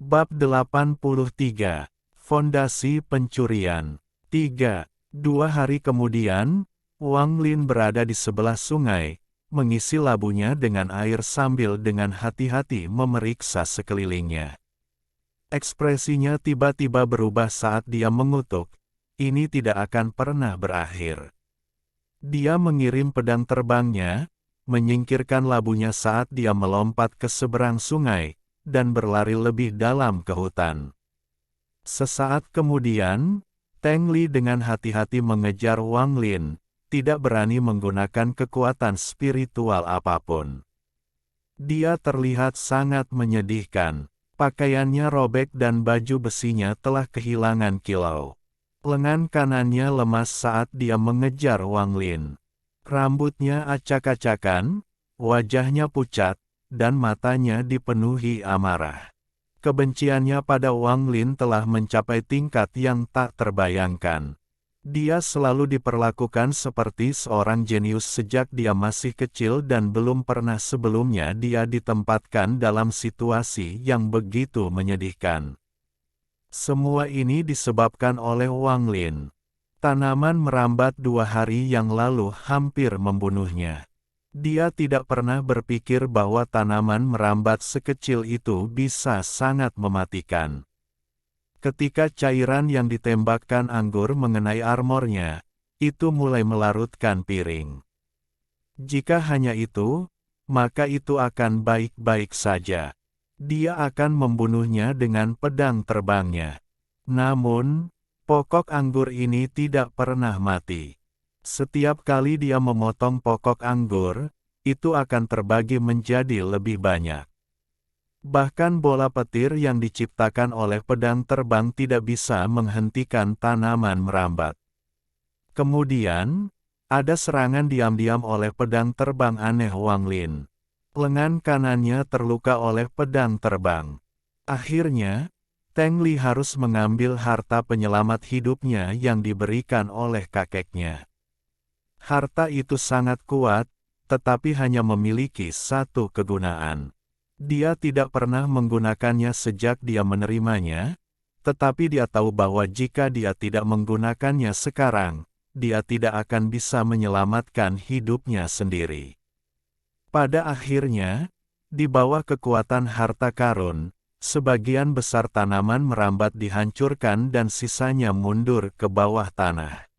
Bab 83, Fondasi Pencurian. 3. 2 hari kemudian, Wang Lin berada di sebelah sungai, mengisi labunya dengan air sambil dengan hati-hati memeriksa sekelilingnya. Ekspresinya tiba-tiba berubah saat dia mengutuk, ini tidak akan pernah berakhir. Dia mengirim pedang terbangnya, menyingkirkan labunya saat dia melompat ke seberang sungai, dan berlari lebih dalam ke hutan. Sesaat kemudian, Teng Li dengan hati-hati mengejar Wang Lin, tidak berani menggunakan kekuatan spiritual apapun. Dia terlihat sangat menyedihkan, pakaiannya robek dan baju besinya telah kehilangan kilau. Lengan kanannya lemas saat dia mengejar Wang Lin. Rambutnya acak-acakan, wajahnya pucat, dan matanya dipenuhi amarah. Kebenciannya pada Wang Lin telah mencapai tingkat yang tak terbayangkan. Dia selalu diperlakukan seperti seorang jenius sejak dia masih kecil dan belum pernah sebelumnya dia ditempatkan dalam situasi yang begitu menyedihkan. Semua ini disebabkan oleh Wang Lin. Tanaman merambat 2 hari yang lalu hampir membunuhnya. Dia tidak pernah berpikir bahwa tanaman merambat sekecil itu bisa sangat mematikan. Ketika cairan yang ditembakkan anggur mengenai armornya, itu mulai melarutkan piring. Jika hanya itu, maka itu akan baik-baik saja. Dia akan membunuhnya dengan pedang terbangnya. Namun, pokok anggur ini tidak pernah mati. Setiap kali dia memotong pokok anggur, itu akan terbagi menjadi lebih banyak. Bahkan bola petir yang diciptakan oleh pedang terbang tidak bisa menghentikan tanaman merambat. Kemudian, ada serangan diam-diam oleh pedang terbang aneh Wang Lin. Lengan kanannya terluka oleh pedang terbang. Akhirnya, Teng Li harus mengambil harta penyelamat hidupnya yang diberikan oleh kakeknya. Harta itu sangat kuat, tetapi hanya memiliki satu kegunaan. Dia tidak pernah menggunakannya sejak dia menerimanya, tetapi dia tahu bahwa jika dia tidak menggunakannya sekarang, dia tidak akan bisa menyelamatkan hidupnya sendiri. Pada akhirnya, di bawah kekuatan harta karun, sebagian besar tanaman merambat dihancurkan dan sisanya mundur ke bawah tanah.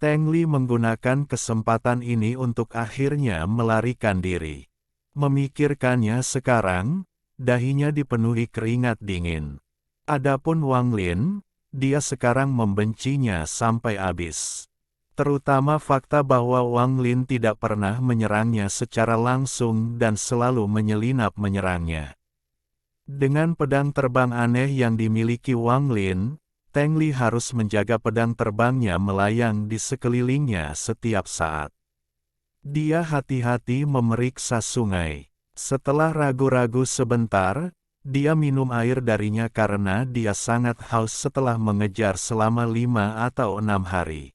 Teng Li menggunakan kesempatan ini untuk akhirnya melarikan diri. Memikirkannya sekarang, dahinya dipenuhi keringat dingin. Adapun Wang Lin, dia sekarang membencinya sampai habis. Terutama fakta bahwa Wang Lin tidak pernah menyerangnya secara langsung dan selalu menyelinap menyerangnya. Dengan pedang terbang aneh yang dimiliki Wang Lin, Teng Li harus menjaga pedang terbangnya melayang di sekelilingnya setiap saat. Dia hati-hati memeriksa sungai. Setelah ragu-ragu sebentar, dia minum air darinya karena dia sangat haus setelah mengejar selama 5 atau 6 hari.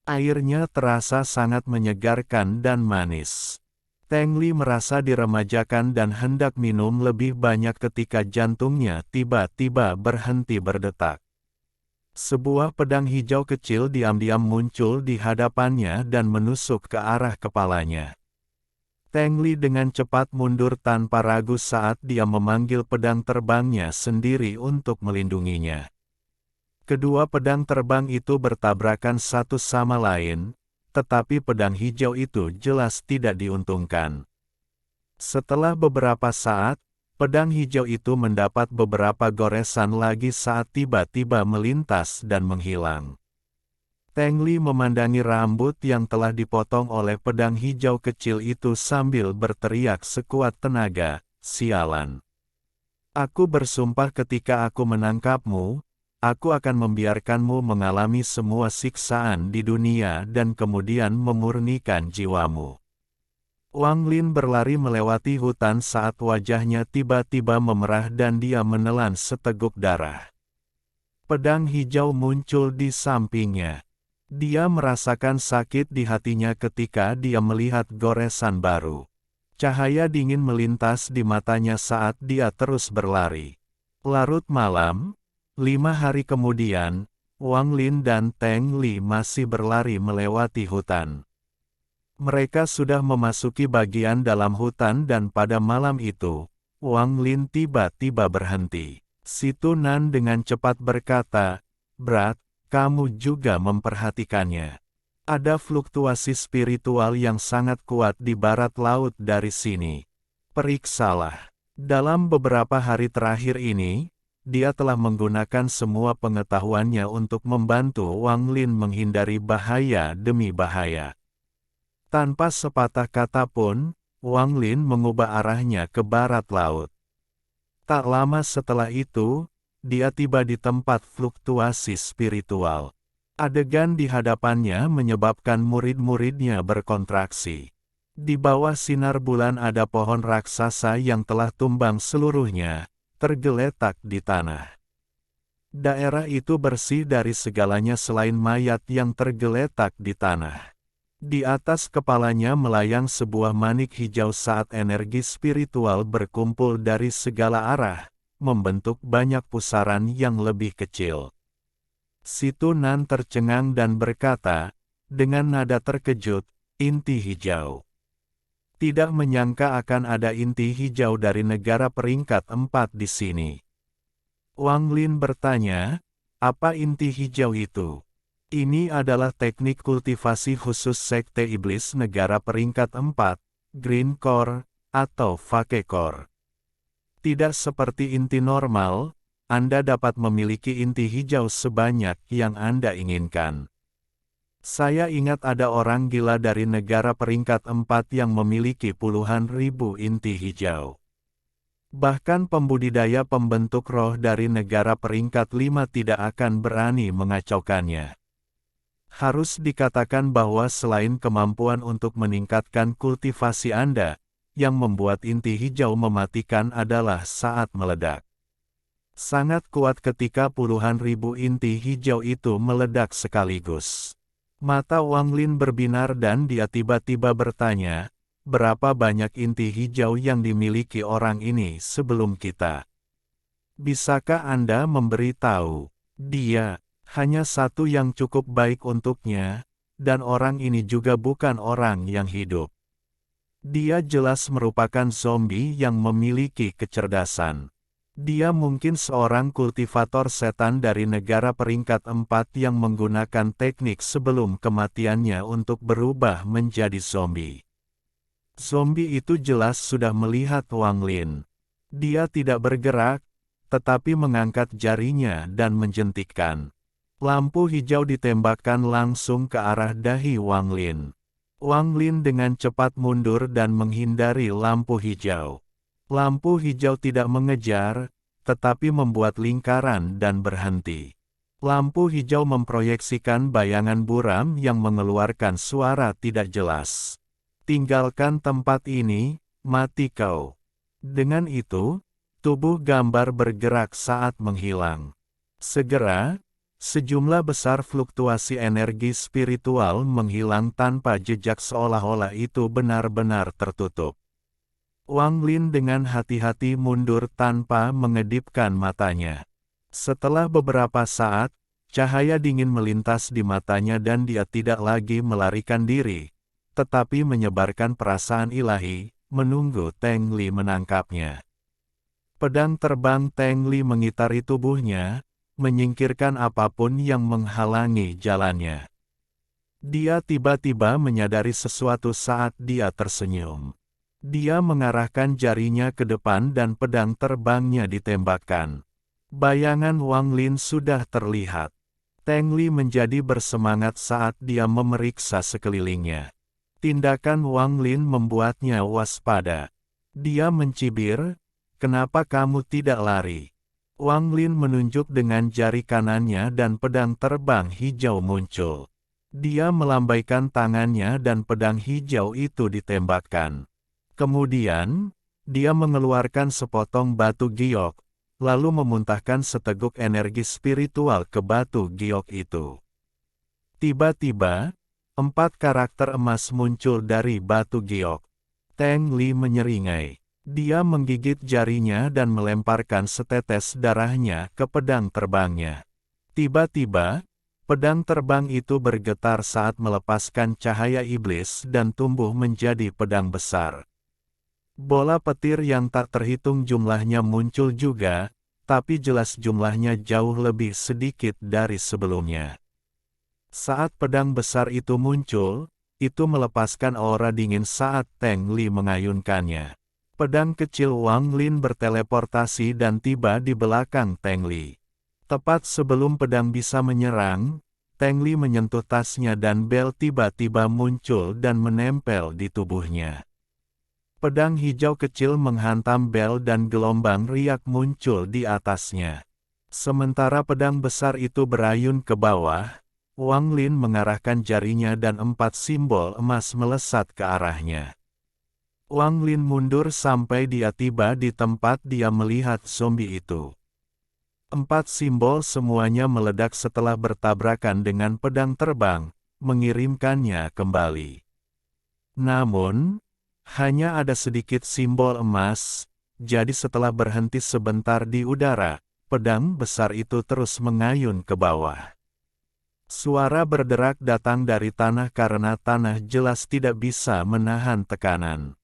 Airnya terasa sangat menyegarkan dan manis. Teng Li merasa diremajakan dan hendak minum lebih banyak ketika jantungnya tiba-tiba berhenti berdetak. Sebuah pedang hijau kecil diam-diam muncul di hadapannya dan menusuk ke arah kepalanya. Teng Li dengan cepat mundur tanpa ragu saat dia memanggil pedang terbangnya sendiri untuk melindunginya. Kedua pedang terbang itu bertabrakan satu sama lain, tetapi pedang hijau itu jelas tidak diuntungkan. Setelah beberapa saat, pedang hijau itu mendapat beberapa goresan lagi saat tiba-tiba melintas dan menghilang. Teng Li memandangi rambut yang telah dipotong oleh pedang hijau kecil itu sambil berteriak sekuat tenaga, "Sialan! Aku bersumpah ketika aku menangkapmu, aku akan membiarkanmu mengalami semua siksaan di dunia dan kemudian memurnikan jiwamu." Wang Lin berlari melewati hutan saat wajahnya tiba-tiba memerah dan dia menelan seteguk darah. Pedang hijau muncul di sampingnya. Dia merasakan sakit di hatinya ketika dia melihat goresan baru. Cahaya dingin melintas di matanya saat dia terus berlari. Larut malam, 5 hari kemudian, Wang Lin dan Teng Li masih berlari melewati hutan. Mereka sudah memasuki bagian dalam hutan dan pada malam itu, Wang Lin tiba-tiba berhenti. Si Tunan dengan cepat berkata, "Brat, kamu juga memperhatikannya. Ada fluktuasi spiritual yang sangat kuat di barat laut dari sini. Periksalah." Dalam beberapa hari terakhir ini, dia telah menggunakan semua pengetahuannya untuk membantu Wang Lin menghindari bahaya demi bahaya. Tanpa sepatah kata pun, Wang Lin mengubah arahnya ke barat laut. Tak lama setelah itu, dia tiba di tempat fluktuasi spiritual. Adegan di hadapannya menyebabkan murid-muridnya berkontraksi. Di bawah sinar bulan ada pohon raksasa yang telah tumbang seluruhnya, tergeletak di tanah. Daerah itu bersih dari segalanya selain mayat yang tergeletak di tanah. Di atas kepalanya melayang sebuah manik hijau saat energi spiritual berkumpul dari segala arah, membentuk banyak pusaran yang lebih kecil. Si Tunan tercengang dan berkata, dengan nada terkejut, "Inti hijau." Tidak menyangka akan ada inti hijau dari negara peringkat 4 di sini. Wang Lin bertanya, "Apa inti hijau itu?" Ini adalah teknik kultivasi khusus Sekte Iblis negara peringkat 4, Green Core, atau Fake Core. Tidak seperti inti normal, Anda dapat memiliki inti hijau sebanyak yang Anda inginkan. Saya ingat ada orang gila dari negara peringkat 4 yang memiliki puluhan ribu inti hijau. Bahkan pembudidaya pembentuk roh dari negara peringkat 5 tidak akan berani mengacaukannya. Harus dikatakan bahwa selain kemampuan untuk meningkatkan kultivasi Anda, yang membuat inti hijau mematikan adalah saat meledak. Sangat kuat ketika puluhan ribu inti hijau itu meledak sekaligus. Mata Wang Lin berbinar dan dia tiba-tiba bertanya, "Berapa banyak inti hijau yang dimiliki orang ini sebelum kita? Bisakah Anda memberi tahu?" Dia, "Hanya satu yang cukup baik untuknya, dan orang ini juga bukan orang yang hidup. Dia jelas merupakan zombie yang memiliki kecerdasan. Dia mungkin seorang kultivator setan dari negara peringkat 4 yang menggunakan teknik sebelum kematiannya untuk berubah menjadi zombie." Zombie itu jelas sudah melihat Wang Lin. Dia tidak bergerak, tetapi mengangkat jarinya dan menjentikkan. Lampu hijau ditembakkan langsung ke arah dahi Wang Lin. Wang Lin dengan cepat mundur dan menghindari lampu hijau. Lampu hijau tidak mengejar, tetapi membuat lingkaran dan berhenti. Lampu hijau memproyeksikan bayangan buram yang mengeluarkan suara tidak jelas. "Tinggalkan tempat ini, mati kau." Dengan itu, tubuh gambar bergerak saat menghilang. Segera, sejumlah besar fluktuasi energi spiritual menghilang tanpa jejak seolah-olah itu benar-benar tertutup. Wang Lin dengan hati-hati mundur tanpa mengedipkan matanya. Setelah beberapa saat, cahaya dingin melintas di matanya dan dia tidak lagi melarikan diri, tetapi menyebarkan perasaan ilahi, menunggu Teng Li menangkapnya. Pedang terbang Teng Li mengitari tubuhnya, menyingkirkan apapun yang menghalangi jalannya. Dia tiba-tiba menyadari sesuatu saat dia tersenyum. Dia mengarahkan jarinya ke depan dan pedang terbangnya ditembakkan. Bayangan Wang Lin sudah terlihat. Teng Li menjadi bersemangat saat dia memeriksa sekelilingnya. Tindakan Wang Lin membuatnya waspada. Dia mencibir, "Kenapa kamu tidak lari?" Wang Lin menunjuk dengan jari kanannya dan pedang terbang hijau muncul. Dia melambaikan tangannya dan pedang hijau itu ditembakkan. Kemudian, dia mengeluarkan sepotong batu giok, lalu memuntahkan seteguk energi spiritual ke batu giok itu. Tiba-tiba, 4 karakter emas muncul dari batu giok. Teng Li menyeringai. Dia menggigit jarinya dan melemparkan setetes darahnya ke pedang terbangnya. Tiba-tiba, pedang terbang itu bergetar saat melepaskan cahaya iblis dan tumbuh menjadi pedang besar. Bola petir yang tak terhitung jumlahnya muncul juga, tapi jelas jumlahnya jauh lebih sedikit dari sebelumnya. Saat pedang besar itu muncul, itu melepaskan aura dingin saat Teng Li mengayunkannya. Pedang kecil Wang Lin berteleportasi dan tiba di belakang Teng Li. Tepat sebelum pedang bisa menyerang, Teng Li menyentuh tasnya dan bel tiba-tiba muncul dan menempel di tubuhnya. Pedang hijau kecil menghantam bel dan gelombang riak muncul di atasnya. Sementara pedang besar itu berayun ke bawah, Wang Lin mengarahkan jarinya dan 4 simbol emas melesat ke arahnya. Wang Lin mundur sampai dia tiba di tempat dia melihat zombie itu. 4 simbol semuanya meledak setelah bertabrakan dengan pedang terbang, mengirimkannya kembali. Namun, hanya ada sedikit simbol emas, jadi setelah berhenti sebentar di udara, pedang besar itu terus mengayun ke bawah. Suara berderak datang dari tanah karena tanah jelas tidak bisa menahan tekanan.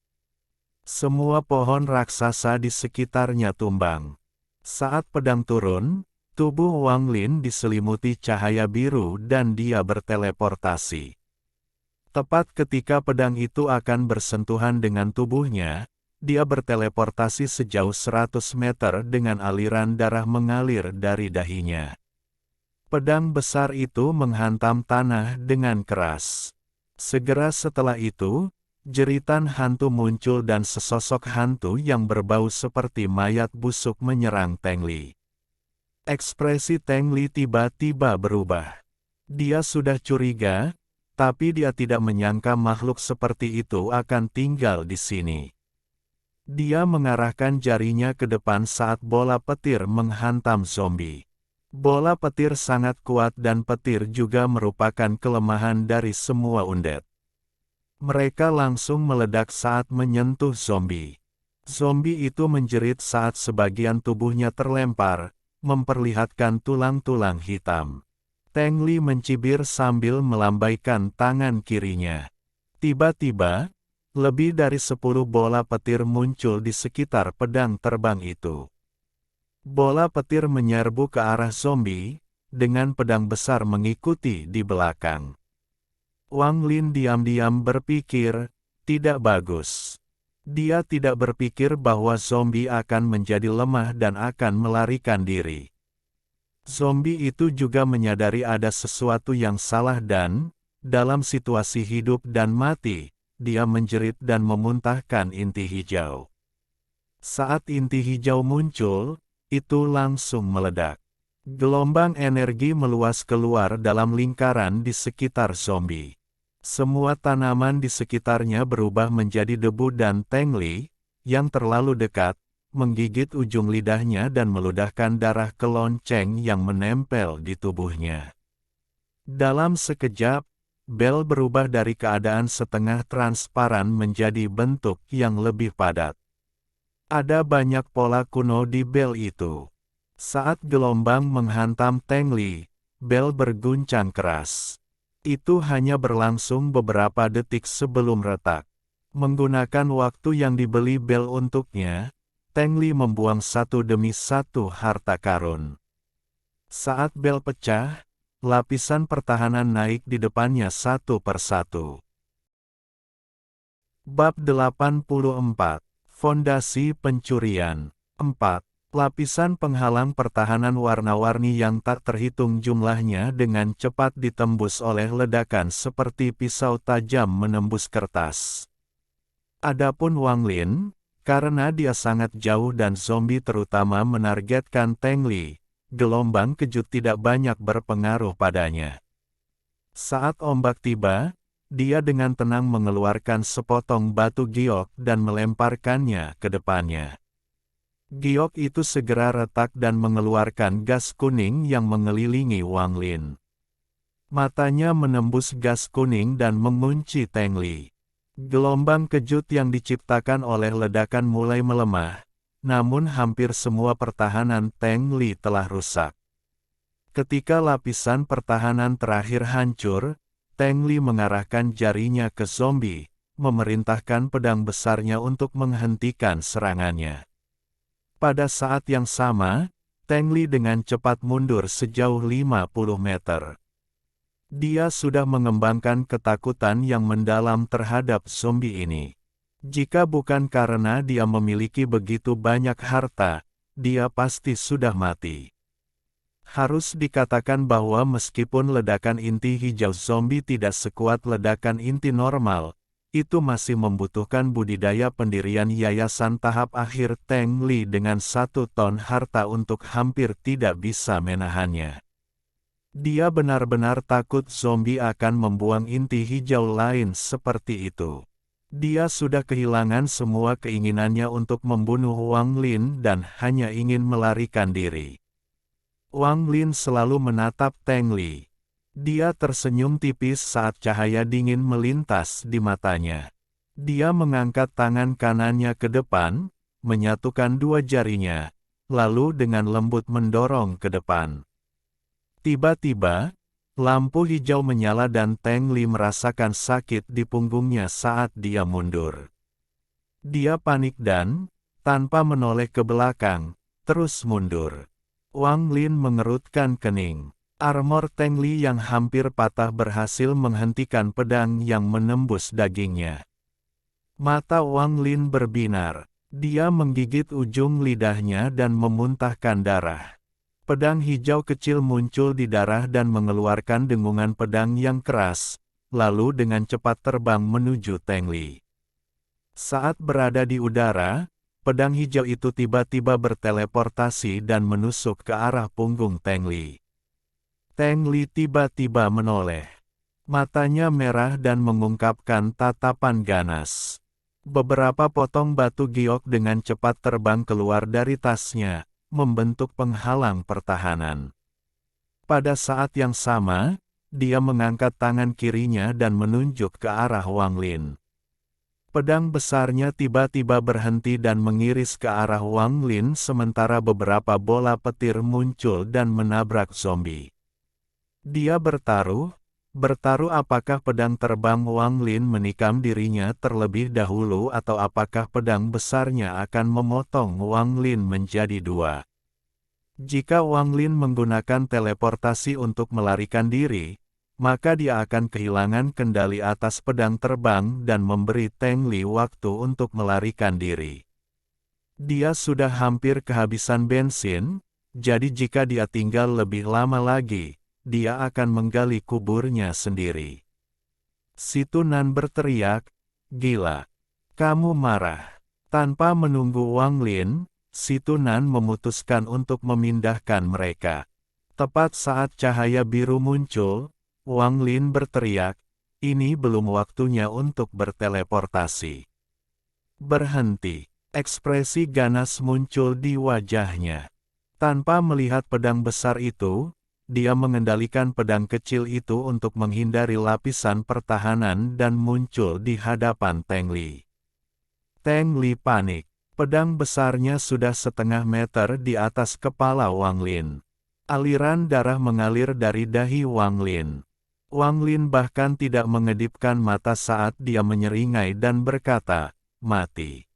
Semua pohon raksasa di sekitarnya tumbang. Saat pedang turun, tubuh Wang Lin diselimuti cahaya biru dan dia berteleportasi. Tepat ketika pedang itu akan bersentuhan dengan tubuhnya, dia berteleportasi sejauh 100 meter dengan aliran darah mengalir dari dahinya. Pedang besar itu menghantam tanah dengan keras. Segera setelah itu, jeritan hantu muncul dan sesosok hantu yang berbau seperti mayat busuk menyerang Teng Li. Ekspresi Teng Li tiba-tiba berubah. Dia sudah curiga, tapi dia tidak menyangka makhluk seperti itu akan tinggal di sini. Dia mengarahkan jarinya ke depan saat bola petir menghantam zombie. Bola petir sangat kuat dan petir juga merupakan kelemahan dari semua undead. Mereka langsung meledak saat menyentuh zombie. Zombie itu menjerit saat sebagian tubuhnya terlempar, memperlihatkan tulang-tulang hitam. Teng Li mencibir sambil melambaikan tangan kirinya. Tiba-tiba, lebih dari 10 bola petir muncul di sekitar pedang terbang itu. Bola petir menyerbu ke arah zombie, dengan pedang besar mengikuti di belakang. Wang Lin diam-diam berpikir, tidak bagus. Dia tidak berpikir bahwa zombie akan menjadi lemah dan akan melarikan diri. Zombie itu juga menyadari ada sesuatu yang salah dan, dalam situasi hidup dan mati, dia menjerit dan memuntahkan inti hijau. Saat inti hijau muncul, itu langsung meledak. Gelombang energi meluas keluar dalam lingkaran di sekitar zombie. Semua tanaman di sekitarnya berubah menjadi debu dan Teng Li, yang terlalu dekat, menggigit ujung lidahnya dan meludahkan darah ke lonceng yang menempel di tubuhnya. Dalam sekejap, bel berubah dari keadaan setengah transparan menjadi bentuk yang lebih padat. Ada banyak pola kuno di bel itu. Saat gelombang menghantam Teng Li, bel berguncang keras. Itu hanya berlangsung beberapa detik sebelum retak. Menggunakan waktu yang dibeli bel untuknya, Teng Li membuang satu demi satu harta karun. Saat bel pecah, lapisan pertahanan naik di depannya satu persatu. Bab 84, Fondasi Pencurian. 4. Lapisan penghalang pertahanan warna-warni yang tak terhitung jumlahnya dengan cepat ditembus oleh ledakan seperti pisau tajam menembus kertas. Adapun Wang Lin, karena dia sangat jauh dan zombie terutama menargetkan Teng Li, gelombang kejut tidak banyak berpengaruh padanya. Saat ombak tiba, dia dengan tenang mengeluarkan sepotong batu giok dan melemparkannya ke depannya. Giok itu segera retak dan mengeluarkan gas kuning yang mengelilingi Wang Lin. Matanya menembus gas kuning dan mengunci Teng Li. Gelombang kejut yang diciptakan oleh ledakan mulai melemah, namun hampir semua pertahanan Teng Li telah rusak. Ketika lapisan pertahanan terakhir hancur, Teng Li mengarahkan jarinya ke zombie, memerintahkan pedang besarnya untuk menghentikan serangannya. Pada saat yang sama, Teng Li dengan cepat mundur sejauh 50 meter. Dia sudah mengembangkan ketakutan yang mendalam terhadap zombie ini. Jika bukan karena dia memiliki begitu banyak harta, dia pasti sudah mati. Harus dikatakan bahwa meskipun ledakan inti hijau zombie tidak sekuat ledakan inti normal, itu masih membutuhkan budidaya pendirian yayasan tahap akhir Teng Li dengan 1 ton harta untuk hampir tidak bisa menahannya. Dia benar-benar takut zombie akan membuang inti hijau lain seperti itu. Dia sudah kehilangan semua keinginannya untuk membunuh Wang Lin dan hanya ingin melarikan diri. Wang Lin selalu menatap Teng Li. Dia tersenyum tipis saat cahaya dingin melintas di matanya. Dia mengangkat tangan kanannya ke depan, menyatukan 2 jarinya, lalu dengan lembut mendorong ke depan. Tiba-tiba, lampu hijau menyala dan Teng Li merasakan sakit di punggungnya saat dia mundur. Dia panik dan, tanpa menoleh ke belakang, terus mundur. Wang Lin mengerutkan kening. Armor Teng Li yang hampir patah berhasil menghentikan pedang yang menembus dagingnya. Mata Wang Lin berbinar. Dia menggigit ujung lidahnya dan memuntahkan darah. Pedang hijau kecil muncul di darah dan mengeluarkan dengungan pedang yang keras, lalu dengan cepat terbang menuju Teng Li. Saat berada di udara, pedang hijau itu tiba-tiba berteleportasi dan menusuk ke arah punggung Teng Li. Teng Li tiba-tiba menoleh. Matanya merah dan mengungkapkan tatapan ganas. Beberapa potong batu giok dengan cepat terbang keluar dari tasnya, membentuk penghalang pertahanan. Pada saat yang sama, dia mengangkat tangan kirinya dan menunjuk ke arah Wang Lin. Pedang besarnya tiba-tiba berhenti dan mengiris ke arah Wang Lin sementara beberapa bola petir muncul dan menabrak zombie. Dia bertaruh apakah pedang terbang Wang Lin menikam dirinya terlebih dahulu atau apakah pedang besarnya akan memotong Wang Lin menjadi 2. Jika Wang Lin menggunakan teleportasi untuk melarikan diri, maka dia akan kehilangan kendali atas pedang terbang dan memberi Teng Li waktu untuk melarikan diri. Dia sudah hampir kehabisan bensin, jadi jika dia tinggal lebih lama lagi, dia akan menggali kuburnya sendiri. Si Tunan berteriak, "Gila! Kamu marah." Tanpa menunggu Wang Lin, si Tunan memutuskan untuk memindahkan mereka. Tepat saat cahaya biru muncul, Wang Lin berteriak, "Ini belum waktunya untuk berteleportasi." Berhenti. Ekspresi ganas muncul di wajahnya. Tanpa melihat pedang besar itu, dia mengendalikan pedang kecil itu untuk menghindari lapisan pertahanan dan muncul di hadapan Teng Li. Teng Li panik. Pedang besarnya sudah 1/2 meter di atas kepala Wang Lin. Aliran darah mengalir dari dahi Wang Lin. Wang Lin bahkan tidak mengedipkan mata saat dia menyeringai dan berkata, "Mati."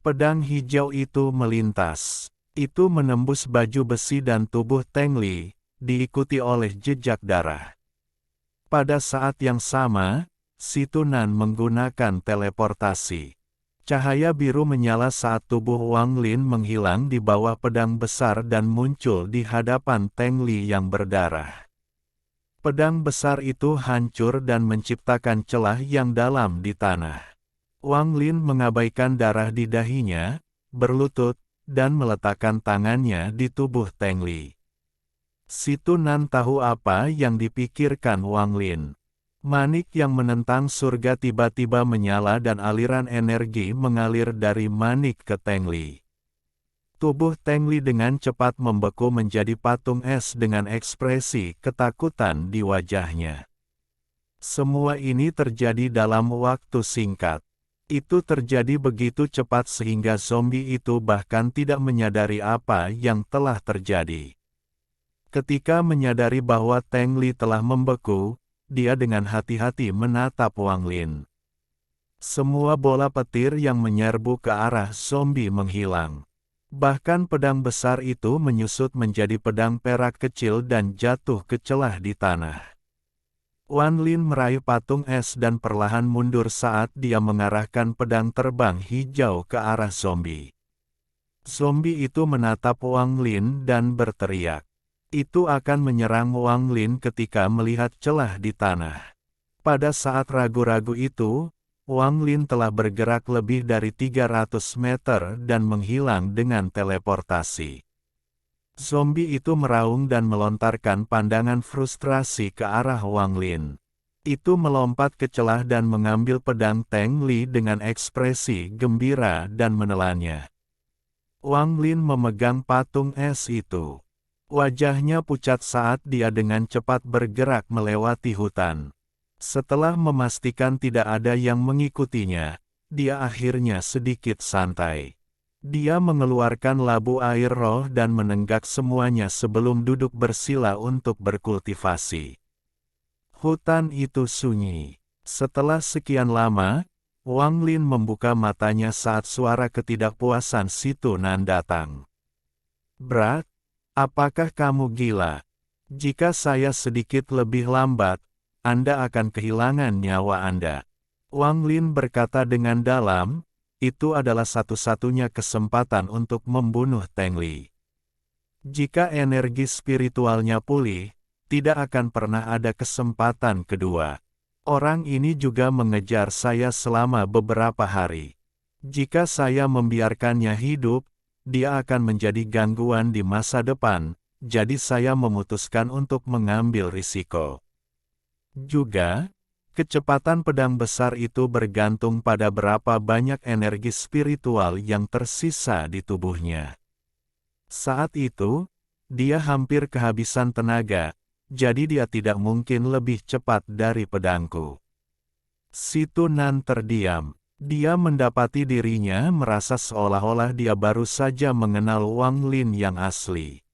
Pedang hijau itu melintas. Itu menembus baju besi dan tubuh Teng Li, diikuti oleh jejak darah. Pada saat yang sama, si Tunan menggunakan teleportasi. Cahaya biru menyala saat tubuh Wang Lin menghilang di bawah pedang besar dan muncul di hadapan Teng Li yang berdarah. Pedang besar itu hancur dan menciptakan celah yang dalam di tanah. Wang Lin mengabaikan darah di dahinya, berlutut, dan meletakkan tangannya di tubuh Teng Li. Si Tunan tahu apa yang dipikirkan Wang Lin. Manik yang menentang surga tiba-tiba menyala dan aliran energi mengalir dari manik ke Teng Li. Tubuh Teng Li dengan cepat membeku menjadi patung es dengan ekspresi ketakutan di wajahnya. Semua ini terjadi dalam waktu singkat. Itu terjadi begitu cepat sehingga zombie itu bahkan tidak menyadari apa yang telah terjadi. Ketika menyadari bahwa Teng Li telah membeku, dia dengan hati-hati menatap Wang Lin. Semua bola petir yang menyerbu ke arah zombie menghilang. Bahkan pedang besar itu menyusut menjadi pedang perak kecil dan jatuh ke celah di tanah. Wan Lin meraih patung es dan perlahan mundur saat dia mengarahkan pedang terbang hijau ke arah zombie. Zombie itu menatap Wang Lin dan berteriak. Itu akan menyerang Wang Lin ketika melihat celah di tanah. Pada saat ragu-ragu itu, Wang Lin telah bergerak lebih dari 300 meter dan menghilang dengan teleportasi. Zombie itu meraung dan melontarkan pandangan frustrasi ke arah Wang Lin. Itu melompat ke celah dan mengambil pedang Teng Li dengan ekspresi gembira dan menelannya. Wang Lin memegang patung es itu. Wajahnya pucat saat dia dengan cepat bergerak melewati hutan. Setelah memastikan tidak ada yang mengikutinya, dia akhirnya sedikit santai. Dia mengeluarkan labu air roh dan menenggak semuanya sebelum duduk bersila untuk berkultivasi. Hutan itu sunyi. Setelah sekian lama, Wang Lin membuka matanya saat suara ketidakpuasan Si Tunan datang. "Brat, apakah kamu gila? Jika saya sedikit lebih lambat, Anda akan kehilangan nyawa Anda." Wang Lin berkata dengan dalam, itu adalah satu-satunya kesempatan untuk membunuh Teng Li. Jika energi spiritualnya pulih, tidak akan pernah ada kesempatan kedua. Orang ini juga mengejar saya selama beberapa hari. Jika saya membiarkannya hidup, dia akan menjadi gangguan di masa depan, jadi saya memutuskan untuk mengambil risiko. Juga, kecepatan pedang besar itu bergantung pada berapa banyak energi spiritual yang tersisa di tubuhnya. Saat itu, dia hampir kehabisan tenaga, jadi dia tidak mungkin lebih cepat dari pedangku. Si Tunan terdiam. Dia mendapati dirinya merasa seolah-olah dia baru saja mengenal Wang Lin yang asli.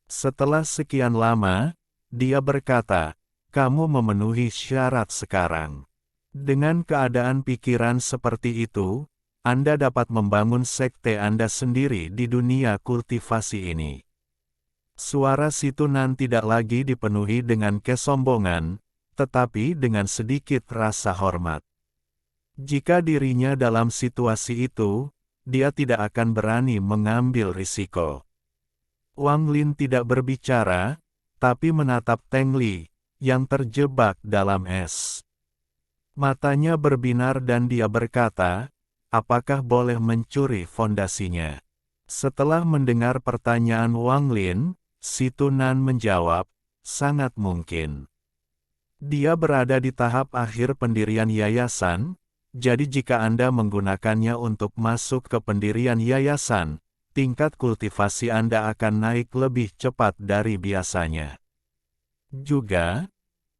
Setelah sekian lama, dia berkata, "Kamu memenuhi syarat sekarang. Dengan keadaan pikiran seperti itu, Anda dapat membangun sekte Anda sendiri di dunia kultivasi ini." Suara Si Tunan tidak lagi dipenuhi dengan kesombongan, tetapi dengan sedikit rasa hormat. Jika dirinya dalam situasi itu, dia tidak akan berani mengambil risiko. Wang Lin tidak berbicara, tapi menatap Teng Li, yang terjebak dalam es. Matanya berbinar dan dia berkata, "Apakah boleh mencuri fondasinya?" Setelah mendengar pertanyaan Wang Lin, Si Tunan menjawab, "Sangat mungkin." Dia berada di tahap akhir pendirian yayasan, jadi jika Anda menggunakannya untuk masuk ke pendirian yayasan, tingkat kultivasi Anda akan naik lebih cepat dari biasanya. Juga,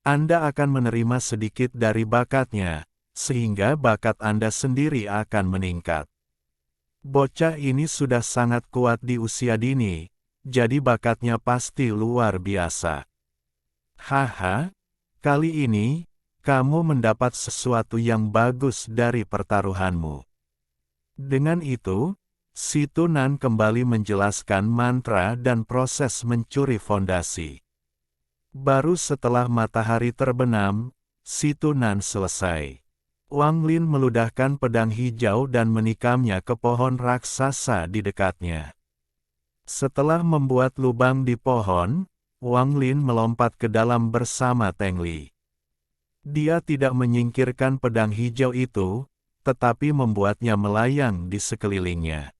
Anda akan menerima sedikit dari bakatnya, sehingga bakat Anda sendiri akan meningkat. Bocah ini sudah sangat kuat di usia dini, jadi bakatnya pasti luar biasa. Haha, kali ini, kamu mendapat sesuatu yang bagus dari pertaruhanmu. Dengan itu, Si Tunan kembali menjelaskan mantra dan proses mencuri fondasi. Baru setelah matahari terbenam, Si Tunan selesai. Wang Lin meludahkan pedang hijau dan menikamnya ke pohon raksasa di dekatnya. Setelah membuat lubang di pohon, Wang Lin melompat ke dalam bersama Teng Li. Dia tidak menyingkirkan pedang hijau itu, tetapi membuatnya melayang di sekelilingnya.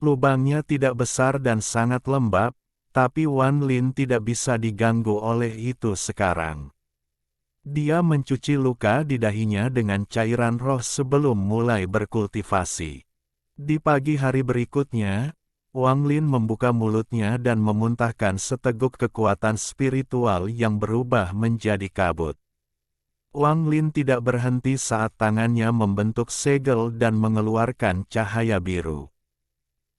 Lubangnya tidak besar dan sangat lembab, tapi Wang Lin tidak bisa diganggu oleh itu sekarang. Dia mencuci luka di dahinya dengan cairan roh sebelum mulai berkultivasi. Di pagi hari berikutnya, Wang Lin membuka mulutnya dan memuntahkan seteguk kekuatan spiritual yang berubah menjadi kabut. Wang Lin tidak berhenti saat tangannya membentuk segel dan mengeluarkan cahaya biru.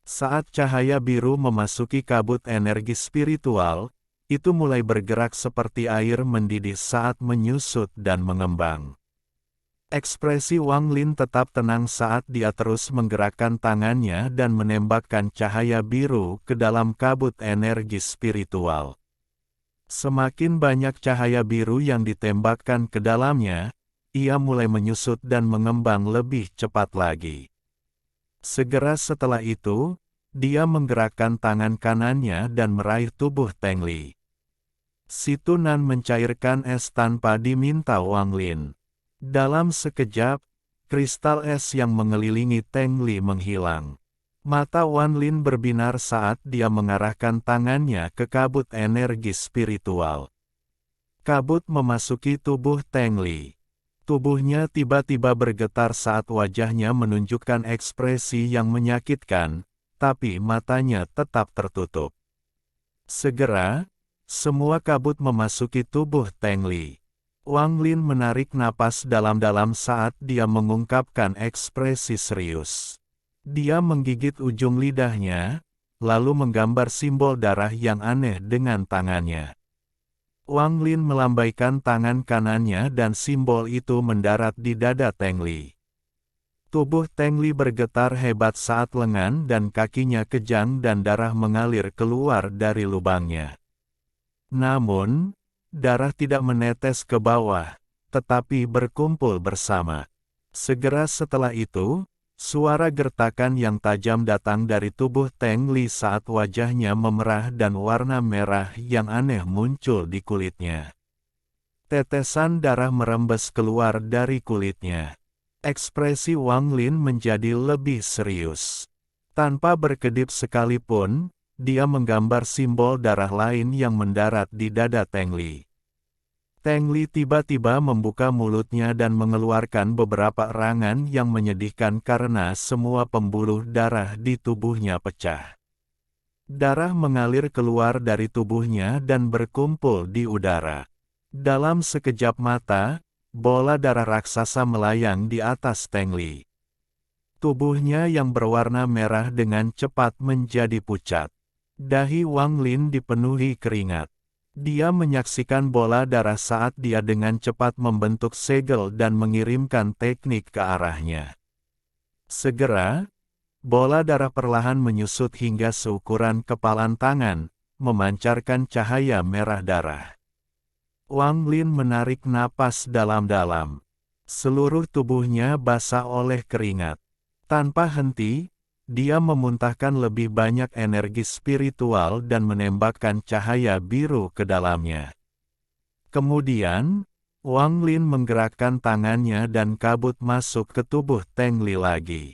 Saat cahaya biru memasuki kabut energi spiritual, itu mulai bergerak seperti air mendidih saat menyusut dan mengembang. Ekspresi Wang Lin tetap tenang saat dia terus menggerakkan tangannya dan menembakkan cahaya biru ke dalam kabut energi spiritual. Semakin banyak cahaya biru yang ditembakkan ke dalamnya, ia mulai menyusut dan mengembang lebih cepat lagi. Segera setelah itu, dia menggerakkan tangan kanannya dan meraih tubuh Teng Li. Si Tunan mencairkan es tanpa diminta Wang Lin. Dalam sekejap, kristal es yang mengelilingi Teng Li menghilang. Mata Wang Lin berbinar saat dia mengarahkan tangannya ke kabut energi spiritual. Kabut memasuki tubuh Teng Li. Tubuhnya tiba-tiba bergetar saat wajahnya menunjukkan ekspresi yang menyakitkan, tapi matanya tetap tertutup. Segera, semua kabut memasuki tubuh Teng Li. Wang Lin menarik napas dalam-dalam saat dia mengungkapkan ekspresi serius. Dia menggigit ujung lidahnya, lalu menggambar simbol darah yang aneh dengan tangannya. Wang Lin melambaikan tangan kanannya dan simbol itu mendarat di dada Teng Li. Tubuh Teng Li bergetar hebat saat lengan dan kakinya kejang dan darah mengalir keluar dari lubangnya. Namun, darah tidak menetes ke bawah, tetapi berkumpul bersama. Segera setelah itu, suara gertakan yang tajam datang dari tubuh Teng Li saat wajahnya memerah dan warna merah yang aneh muncul di kulitnya. Tetesan darah merembes keluar dari kulitnya. Ekspresi Wang Lin menjadi lebih serius. Tanpa berkedip sekalipun, dia menggambar simbol darah lain yang mendarat di dada Teng Li. Teng Li tiba-tiba membuka mulutnya dan mengeluarkan beberapa erangan yang menyedihkan karena semua pembuluh darah di tubuhnya pecah. Darah mengalir keluar dari tubuhnya dan berkumpul di udara. Dalam sekejap mata, bola darah raksasa melayang di atas Teng Li. Tubuhnya yang berwarna merah dengan cepat menjadi pucat. Dahi Wang Lin dipenuhi keringat. Dia menyaksikan bola darah saat dia dengan cepat membentuk segel dan mengirimkan teknik ke arahnya. Segera, bola darah perlahan menyusut hingga seukuran kepalan tangan, memancarkan cahaya merah darah. Wang Lin menarik napas dalam-dalam. Seluruh tubuhnya basah oleh keringat. Tanpa henti, dia memuntahkan lebih banyak energi spiritual dan menembakkan cahaya biru ke dalamnya. Kemudian, Wang Lin menggerakkan tangannya dan kabut masuk ke tubuh Teng Li lagi.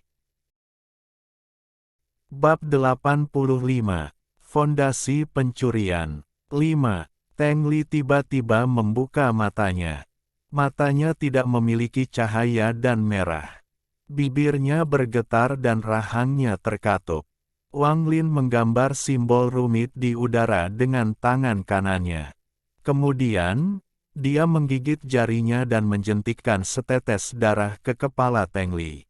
Bab 85. Fondasi Pencurian. 5. Teng Li tiba-tiba membuka matanya. Matanya tidak memiliki cahaya dan merah. Bibirnya bergetar dan rahangnya terkatup. Wang Lin menggambar simbol rumit di udara dengan tangan kanannya. Kemudian, dia menggigit jarinya dan menjentikkan setetes darah ke kepala Teng Li.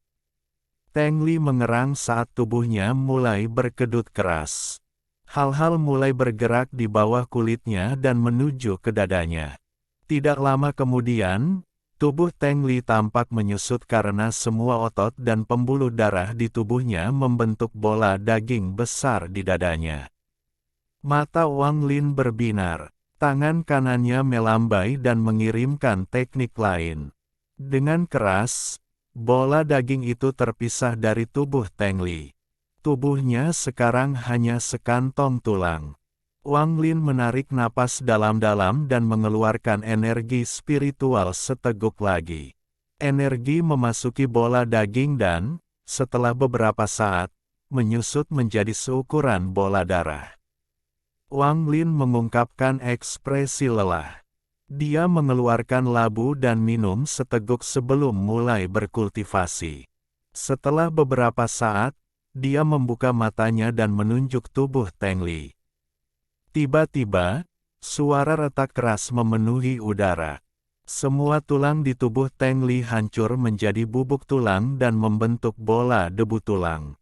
Teng Li mengerang saat tubuhnya mulai berkedut keras. Hal-hal mulai bergerak di bawah kulitnya dan menuju ke dadanya. Tidak lama kemudian, tubuh Teng Li tampak menyusut karena semua otot dan pembuluh darah di tubuhnya membentuk bola daging besar di dadanya. Mata Wang Lin berbinar. Tangan kanannya melambai dan mengirimkan teknik lain. Dengan keras, bola daging itu terpisah dari tubuh Teng Li. Tubuhnya sekarang hanya sekantong tulang. Wang Lin menarik napas dalam-dalam dan mengeluarkan energi spiritual seteguk lagi. Energi memasuki bola daging dan, setelah beberapa saat, menyusut menjadi seukuran bola darah. Wang Lin mengungkapkan ekspresi lelah. Dia mengeluarkan labu dan minum seteguk sebelum mulai berkultivasi. Setelah beberapa saat, dia membuka matanya dan menunjuk tubuh Teng Li. Tiba-tiba, suara retak keras memenuhi udara. Semua tulang di tubuh Teng Li hancur menjadi bubuk tulang dan membentuk bola debu tulang.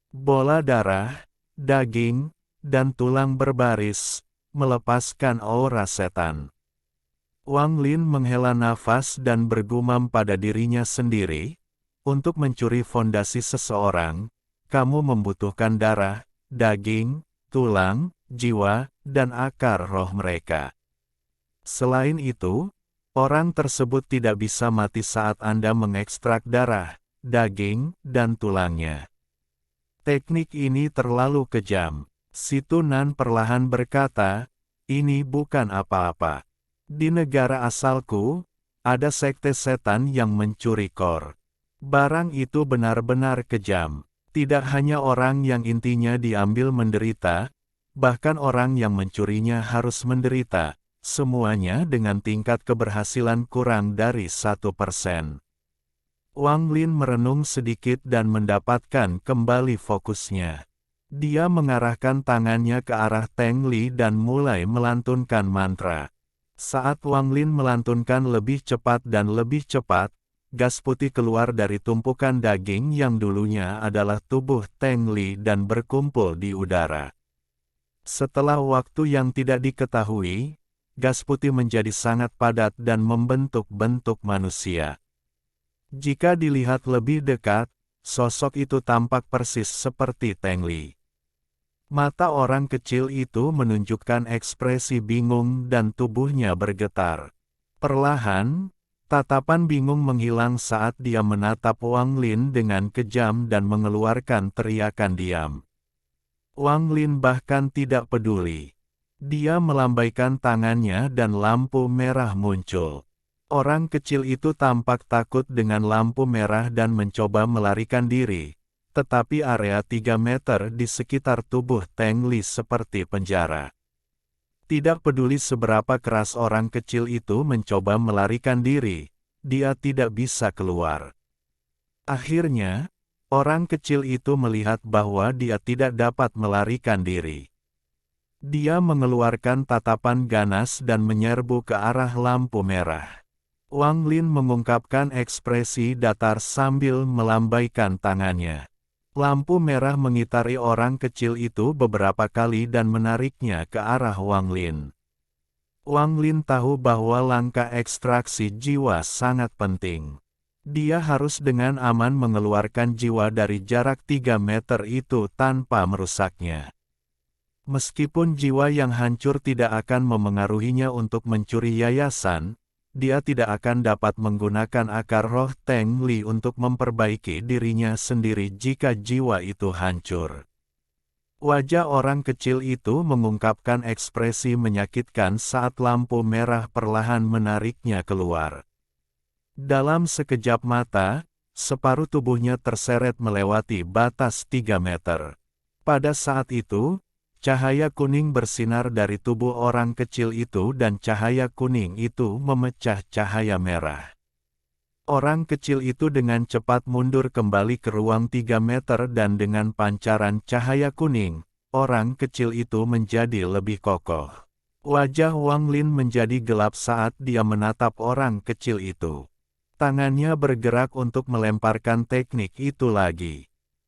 Bola darah, daging, dan tulang berbaris, melepaskan aura setan. Wang Lin menghela nafas dan bergumam pada dirinya sendiri, untuk mencuri fondasi seseorang, kamu membutuhkan darah, daging, tulang, jiwa, dan akar roh mereka. Selain itu, orang tersebut tidak bisa mati saat Anda mengekstrak darah, daging, dan tulangnya. Teknik ini terlalu kejam. Si Tunan perlahan berkata, ini bukan apa-apa. Di negara asalku, ada sekte setan yang mencuri kor. Barang itu benar-benar kejam. Tidak hanya orang yang intinya diambil menderita, bahkan orang yang mencurinya harus menderita, semuanya dengan tingkat keberhasilan kurang dari 1%. Wang Lin merenung sedikit dan mendapatkan kembali fokusnya. Dia mengarahkan tangannya ke arah Teng Li dan mulai melantunkan mantra. Saat Wang Lin melantunkan lebih cepat dan lebih cepat, gas putih keluar dari tumpukan daging yang dulunya adalah tubuh Teng Li dan berkumpul di udara. Setelah waktu yang tidak diketahui, gas putih menjadi sangat padat dan membentuk bentuk manusia. Jika dilihat lebih dekat, sosok itu tampak persis seperti Teng Li. Mata orang kecil itu menunjukkan ekspresi bingung dan tubuhnya bergetar. Perlahan, tatapan bingung menghilang saat dia menatap Wang Lin dengan kejam dan mengeluarkan teriakan diam. Wang Lin bahkan tidak peduli. Dia melambaikan tangannya dan lampu merah muncul. Orang kecil itu tampak takut dengan lampu merah dan mencoba melarikan diri. Tetapi area 3 meter di sekitar tubuh Teng Li seperti penjara. Tidak peduli seberapa keras orang kecil itu mencoba melarikan diri, dia tidak bisa keluar. Akhirnya, orang kecil itu melihat bahwa dia tidak dapat melarikan diri. Dia mengeluarkan tatapan ganas dan menyerbu ke arah lampu merah. Wang Lin mengungkapkan ekspresi datar sambil melambaikan tangannya. Lampu merah mengitari orang kecil itu beberapa kali dan menariknya ke arah Wang Lin. Wang Lin tahu bahwa langkah ekstraksi jiwa sangat penting. Dia harus dengan aman mengeluarkan jiwa dari jarak 3 meter itu tanpa merusaknya. Meskipun jiwa yang hancur tidak akan memengaruhinya untuk mencuri yayasan, dia tidak akan dapat menggunakan akar roh Teng Li untuk memperbaiki dirinya sendiri jika jiwa itu hancur. Wajah orang kecil itu mengungkapkan ekspresi menyakitkan saat lampu merah perlahan menariknya keluar. Dalam sekejap mata, separuh tubuhnya terseret melewati batas 3 meter. Pada saat itu, cahaya kuning bersinar dari tubuh orang kecil itu dan cahaya kuning itu memecah cahaya merah. Orang kecil itu dengan cepat mundur kembali ke ruang 3 meter dan dengan pancaran cahaya kuning, orang kecil itu menjadi lebih kokoh. Wajah Wang Lin menjadi gelap saat dia menatap orang kecil itu. Tangannya bergerak untuk melemparkan teknik itu lagi.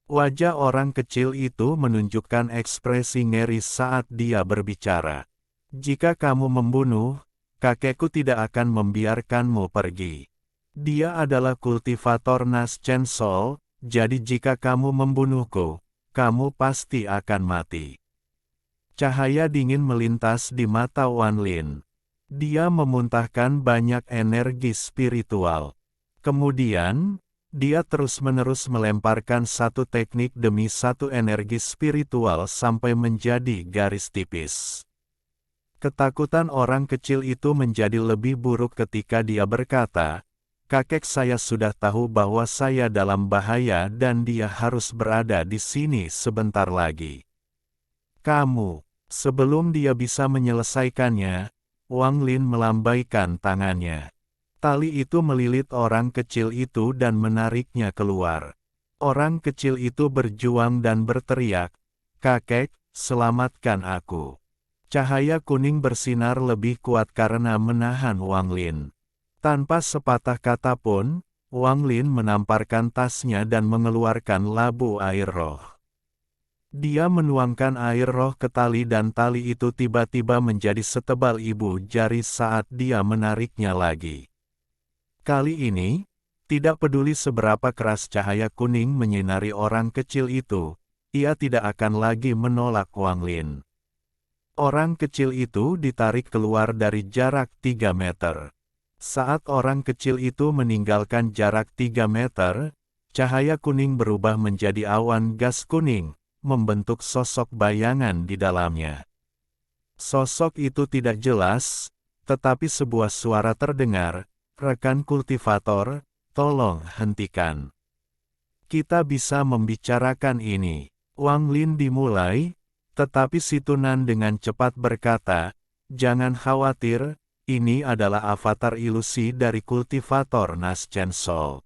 Wajah orang kecil itu menunjukkan ekspresi ngeri saat dia berbicara. Jika kamu membunuh, kakekku tidak akan membiarkanmu pergi. Dia adalah kultivator Nas Chen Sol, jadi jika kamu membunuhku, kamu pasti akan mati. Cahaya dingin melintas di mata Wang Lin. Dia memuntahkan banyak energi spiritual. Kemudian, dia terus-menerus melemparkan satu teknik demi satu energi spiritual sampai menjadi garis tipis. Ketakutan orang kecil itu menjadi lebih buruk ketika dia berkata, kakek saya sudah tahu bahwa saya dalam bahaya dan dia harus berada di sini sebentar lagi. Kamu, sebelum dia bisa menyelesaikannya, Wang Lin melambaikan tangannya. Tali itu melilit orang kecil itu dan menariknya keluar. Orang kecil itu berjuang dan berteriak, kakek, selamatkan aku. Cahaya kuning bersinar lebih kuat karena menahan Wang Lin. Tanpa sepatah kata pun, Wang Lin menamparkan tasnya dan mengeluarkan labu air roh. Dia menuangkan air roh ke tali dan tali itu tiba-tiba menjadi setebal ibu jari saat dia menariknya lagi. Kali ini, tidak peduli seberapa keras cahaya kuning menyinari orang kecil itu, ia tidak akan lagi menolak Wang Lin. Orang kecil itu ditarik keluar dari jarak 3 meter. Saat orang kecil itu meninggalkan jarak 3 meter, cahaya kuning berubah menjadi awan gas kuning, membentuk sosok bayangan di dalamnya. Sosok itu tidak jelas, tetapi sebuah suara terdengar, "Rekan kultivator, tolong hentikan. Kita bisa membicarakan ini." Wang Lin dimulai, tetapi si Tunan dengan cepat berkata, "Jangan khawatir, ini adalah avatar ilusi dari kultivator Nas Chen Sol.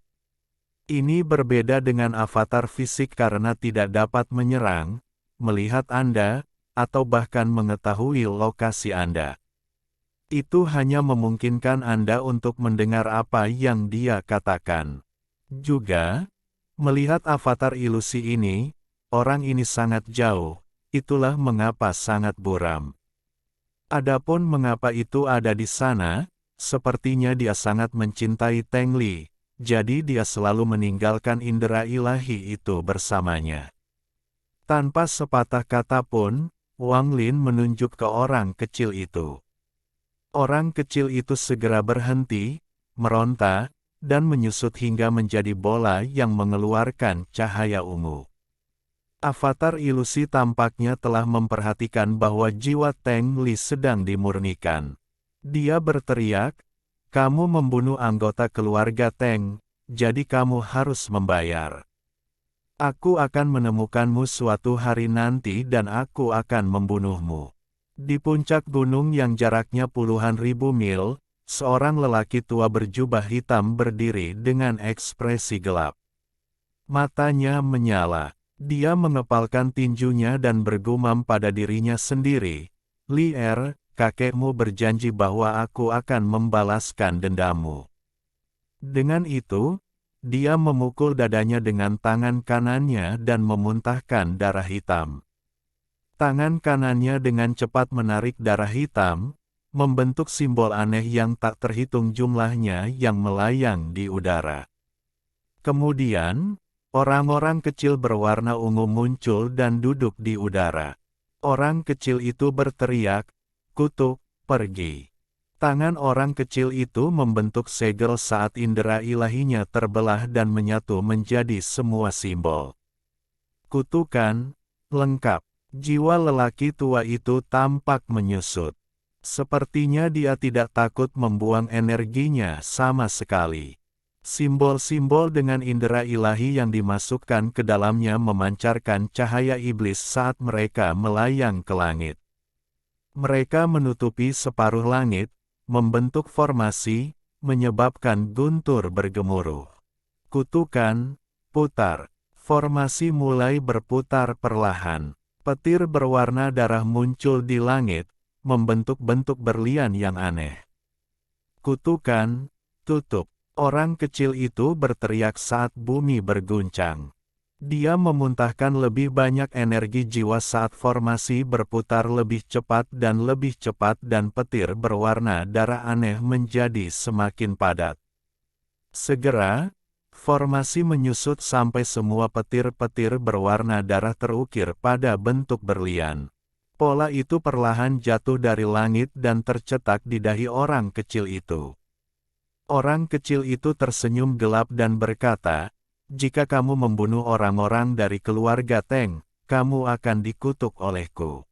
Ini berbeda dengan avatar fisik karena tidak dapat menyerang, melihat Anda, atau bahkan mengetahui lokasi Anda. Itu hanya memungkinkan Anda untuk mendengar apa yang dia katakan. Juga, melihat avatar ilusi ini, orang ini sangat jauh, itulah mengapa sangat buram. Adapun mengapa itu ada di sana, sepertinya dia sangat mencintai Teng Li, jadi dia selalu meninggalkan indera ilahi itu bersamanya." Tanpa sepatah kata pun, Wang Lin menunjuk ke orang kecil itu. Orang kecil itu segera berhenti, meronta, dan menyusut hingga menjadi bola yang mengeluarkan cahaya ungu. Avatar ilusi tampaknya telah memperhatikan bahwa jiwa Teng Li sedang dimurnikan. Dia berteriak, "Kamu membunuh anggota keluarga Teng, jadi kamu harus membayar. Aku akan menemukanmu suatu hari nanti dan aku akan membunuhmu." Di puncak gunung yang jaraknya puluhan ribu mil, seorang lelaki tua berjubah hitam berdiri dengan ekspresi gelap. Matanya menyala. Dia mengepalkan tinjunya dan bergumam pada dirinya sendiri, "Li Er, kakekmu berjanji bahwa aku akan membalaskan dendammu." Dengan itu, dia memukul dadanya dengan tangan kanannya dan memuntahkan darah hitam. Tangan kanannya dengan cepat menarik darah hitam, membentuk simbol aneh yang tak terhitung jumlahnya yang melayang di udara. Kemudian, orang-orang kecil berwarna ungu muncul dan duduk di udara. Orang kecil itu berteriak, "Kutuk, pergi." Tangan orang kecil itu membentuk segel saat indera ilahinya terbelah dan menyatu menjadi semua simbol. Kutukan, lengkap. Jiwa lelaki tua itu tampak menyusut. Sepertinya dia tidak takut membuang energinya sama sekali. Simbol-simbol dengan indera ilahi yang dimasukkan ke dalamnya memancarkan cahaya iblis saat mereka melayang ke langit. Mereka menutupi separuh langit, membentuk formasi, menyebabkan guntur bergemuruh. Kutukan, putar. Formasi mulai berputar perlahan. Petir berwarna darah muncul di langit, membentuk bentuk berlian yang aneh. Kutukan, tutup. Orang kecil itu berteriak saat bumi berguncang. Dia memuntahkan lebih banyak energi jiwa saat formasi berputar lebih cepat dan petir berwarna darah aneh menjadi semakin padat. Segera, formasi menyusut sampai semua petir-petir berwarna darah terukir pada bentuk berlian. Pola itu perlahan jatuh dari langit dan tercetak di dahi orang kecil itu. Orang kecil itu tersenyum gelap dan berkata, "Jika kamu membunuh orang-orang dari keluarga Teng, kamu akan dikutuk olehku."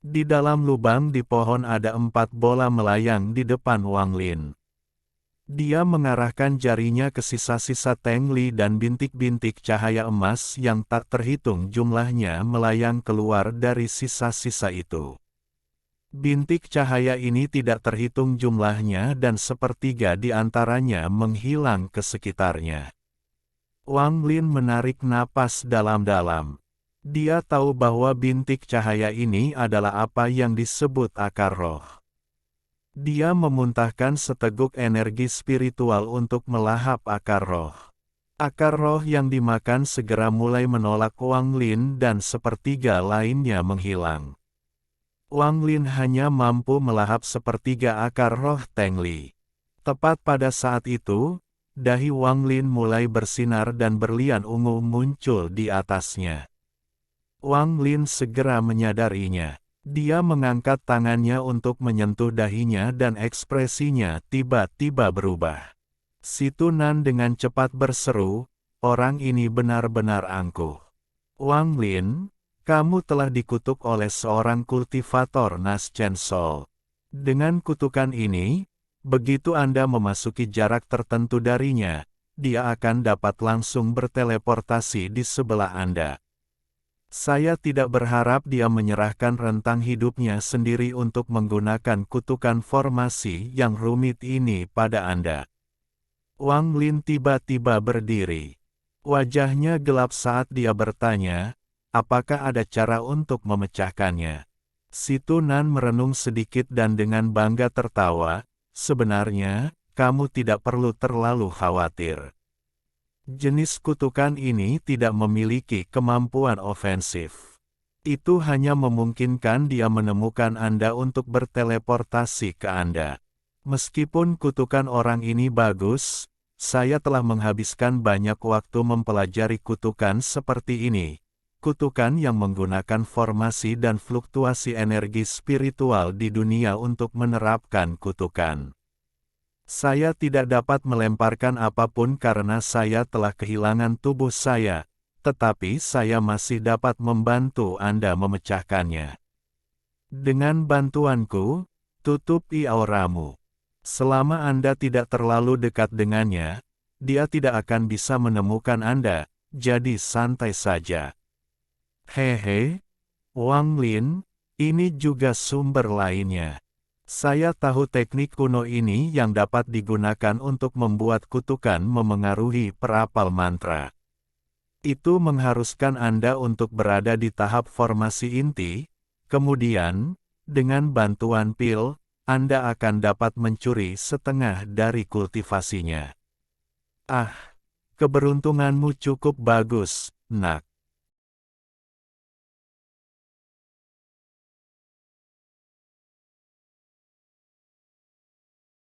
Di dalam lubang di pohon ada 4 bola melayang di depan Wang Lin. Dia mengarahkan jarinya ke sisa-sisa Teng Li dan bintik-bintik cahaya emas yang tak terhitung jumlahnya melayang keluar dari sisa-sisa itu. Bintik cahaya ini tidak terhitung jumlahnya dan sepertiga di antaranya menghilang ke sekitarnya. Wang Lin menarik napas dalam-dalam. Dia tahu bahwa bintik cahaya ini adalah apa yang disebut akar roh. Dia memuntahkan seteguk energi spiritual untuk melahap akar roh. Akar roh yang dimakan segera mulai menolak Wang Lin dan sepertiga lainnya menghilang. Wang Lin hanya mampu melahap sepertiga akar roh Teng Li. Tepat pada saat itu, dahi Wang Lin mulai bersinar dan berlian ungu muncul di atasnya. Wang Lin segera menyadarinya. Dia mengangkat tangannya untuk menyentuh dahinya dan ekspresinya tiba-tiba berubah. Si Tunan dengan cepat berseru, "Orang ini benar-benar angkuh. Wang Lin, kamu telah dikutuk oleh seorang kultivator Nas Chen Sol. Dengan kutukan ini, begitu Anda memasuki jarak tertentu darinya, dia akan dapat langsung berteleportasi di sebelah Anda. Saya tidak berharap dia menyerahkan rentang hidupnya sendiri untuk menggunakan kutukan formasi yang rumit ini pada Anda." Wang Lin tiba-tiba berdiri. Wajahnya gelap saat dia bertanya, apakah ada cara untuk memecahkannya? Si Tunan merenung sedikit dan dengan bangga tertawa, "Sebenarnya, kamu tidak perlu terlalu khawatir. Jenis kutukan ini tidak memiliki kemampuan ofensif. Itu hanya memungkinkan dia menemukan Anda untuk berteleportasi ke Anda. Meskipun kutukan orang ini bagus, saya telah menghabiskan banyak waktu mempelajari kutukan seperti ini. Kutukan yang menggunakan formasi dan fluktuasi energi spiritual di dunia untuk menerapkan kutukan. Saya tidak dapat melemparkan apapun karena saya telah kehilangan tubuh saya, tetapi saya masih dapat membantu Anda memecahkannya. Dengan bantuanku, tutupi auramu. Selama Anda tidak terlalu dekat dengannya, dia tidak akan bisa menemukan Anda, jadi santai saja." Hehe, Wang Lin, ini juga sumber lainnya. Saya tahu teknik kuno ini yang dapat digunakan untuk membuat kutukan memengaruhi perapal mantra. Itu mengharuskan Anda untuk berada di tahap formasi inti, kemudian, dengan bantuan pil, Anda akan dapat mencuri setengah dari kultivasinya. Ah, keberuntunganmu cukup bagus, Nak.